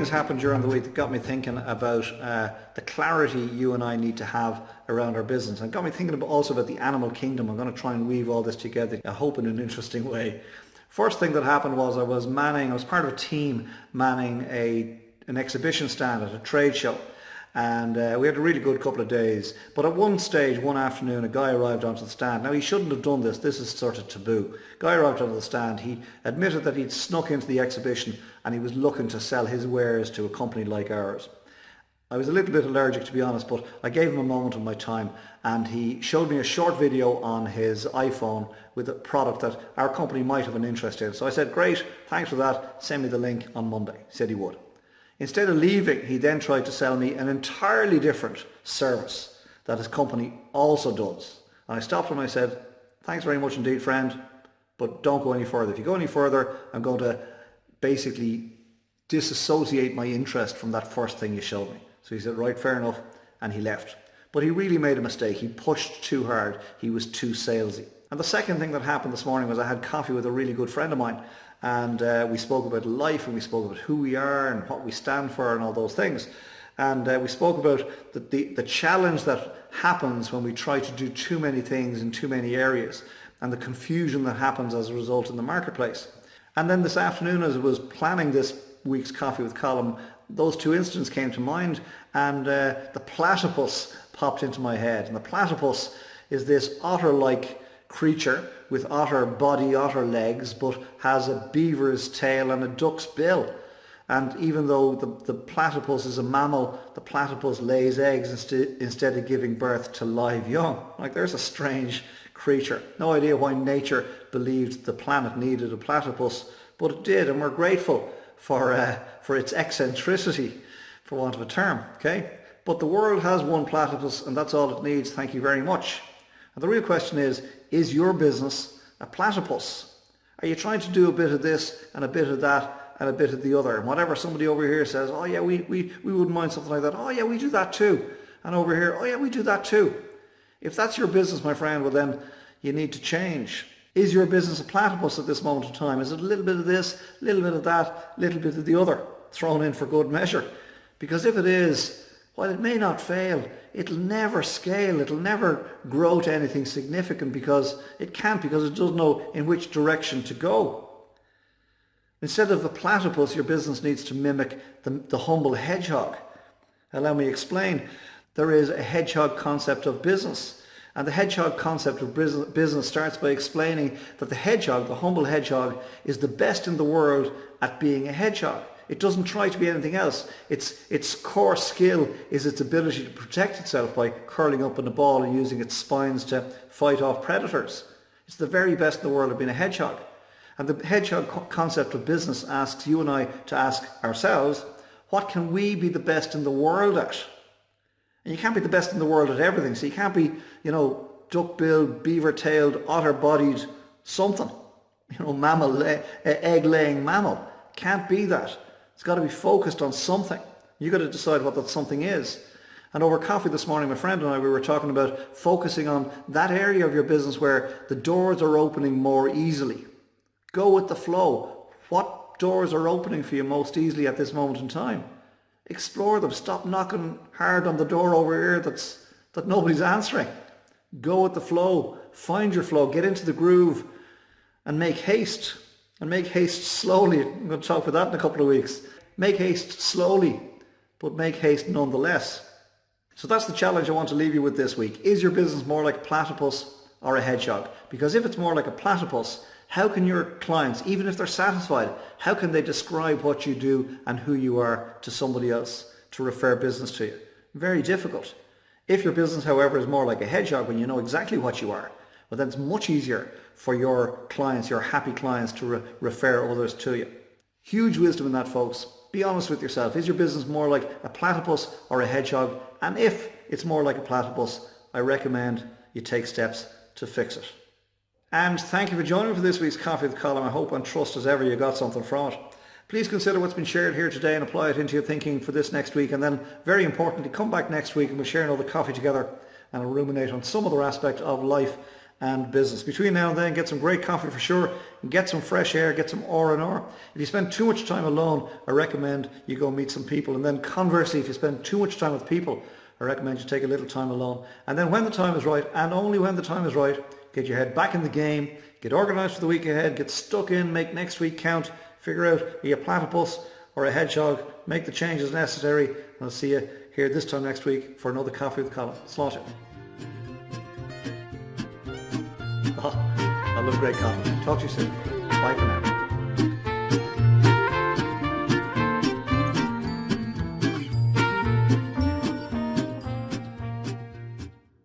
things happened during the week that got me thinking about the clarity you and I need to have around our business, and got me thinking also about the animal kingdom. I'm going to try and weave all this together, I hope in an interesting way. First thing that happened was I was part of a team manning an exhibition stand at a trade show. And we had a really good couple of days. But at one stage, one afternoon, a guy arrived onto the stand. Now, he shouldn't have done this. This is sort of taboo. Guy arrived onto the stand. He admitted that he'd snuck into the exhibition and he was looking to sell his wares to a company like ours. I was a little bit allergic, to be honest, but I gave him a moment of my time, and he showed me a short video on his iPhone with a product that our company might have an interest in. So I said, great, thanks for that. Send me the link on Monday. He said he would. Instead of leaving, he then tried to sell me an entirely different service that his company also does. And I stopped him and I said, thanks very much indeed, friend, but don't go any further. If you go any further, I'm going to basically disassociate my interest from that first thing you showed me. So he said, right, fair enough, and he left. But he really made a mistake. He pushed too hard. He was too salesy. And the second thing that happened this morning was I had coffee with a really good friend of mine. And we spoke about life, and we spoke about who we are and what we stand for and all those things. And we spoke about the challenge that happens when we try to do too many things in too many areas, and the confusion that happens as a result in the marketplace. And then this afternoon, as I was planning this week's Coffee with Colm, those two incidents came to mind, and the platypus popped into my head. And the platypus is this otter-like creature with otter body, otter legs, but has a beaver's tail and a duck's bill. And even though the platypus is a mammal, the platypus lays eggs instead of giving birth to live young. Like, there's a strange creature. No idea why nature believed the planet needed a platypus, but it did, and we're grateful for its eccentricity, for want of a term, okay? But the world has one platypus, and that's all it needs. Thank you very much. And the real question is your business a platypus? Are you trying to do a bit of this and a bit of that and a bit of the other? And whatever somebody over here says, oh yeah, we wouldn't mind something like that. Oh yeah, we do that too. And over here, oh yeah, we do that too. If that's your business, my friend, well then you need to change. Is your business a platypus at this moment in time? Is it a little bit of this, a little bit of that, a little bit of the other, thrown in for good measure? Because if it is, while it may not fail, it'll never scale, it'll never grow to anything significant, because it can't, because it doesn't know in which direction to go. Instead of the platypus, your business needs to mimic the humble hedgehog. Allow me to explain. There is a hedgehog concept of business. And the hedgehog concept of business starts by explaining that the hedgehog, the humble hedgehog, is the best in the world at being a hedgehog. It doesn't try to be anything else. Its core skill is its ability to protect itself by curling up in a ball and using its spines to fight off predators. It's the very best in the world at being a hedgehog. And the hedgehog concept of business asks you and I to ask ourselves, what can we be the best in the world at? And you can't be the best in the world at everything. So you can't be, duck-billed, beaver-tailed, otter-bodied something. Mammal, egg-laying mammal. Can't be that. It's got to be focused on something. You've got to decide what that something is. And over coffee this morning, my friend and I, we were talking about focusing on that area of your business where the doors are opening more easily. Go with the flow. What doors are opening for you most easily at this moment in time? Explore them. Stop knocking hard on the door over here that nobody's answering. Go with the flow. Find your flow. Get into the groove and make haste. And make haste slowly. I'm going to talk about that in a couple of weeks. Make haste slowly, but make haste nonetheless. So that's the challenge I want to leave you with this week. Is your business more like a platypus or a hedgehog? Because if it's more like a platypus, how can your clients, even if they're satisfied, how can they describe what you do and who you are to somebody else to refer business to you? Very difficult. If your business, however, is more like a hedgehog, when you know exactly what you are, well, then it's much easier for your clients, your happy clients, to refer others to you. Huge wisdom in that, folks. Be honest with yourself. Is your business more like a platypus or a hedgehog? And if it's more like a platypus, I recommend you take steps to fix it. And thank you for joining me for this week's Coffee with Colm. I hope and trust as ever you got something from it. Please consider what's been shared here today and apply it into your thinking for this next week. And then, very importantly, come back next week and we'll share another coffee together and ruminate on some other aspect of life and business. Between now and then, get some great coffee for sure, and get some fresh air, get some R&R. If you spend too much time alone, I recommend you go meet some people. And then conversely, if you spend too much time with people, I recommend you take a little time alone. And then when the time is right, and only when the time is right, get your head back in the game, get organised for the week ahead, get stuck in, make next week count, figure out are you a platypus or a hedgehog, make the changes necessary, and I'll see you here this time next week for another Coffee with Colin. Slot it. I love great coffee. Talk to you soon. Bye for now.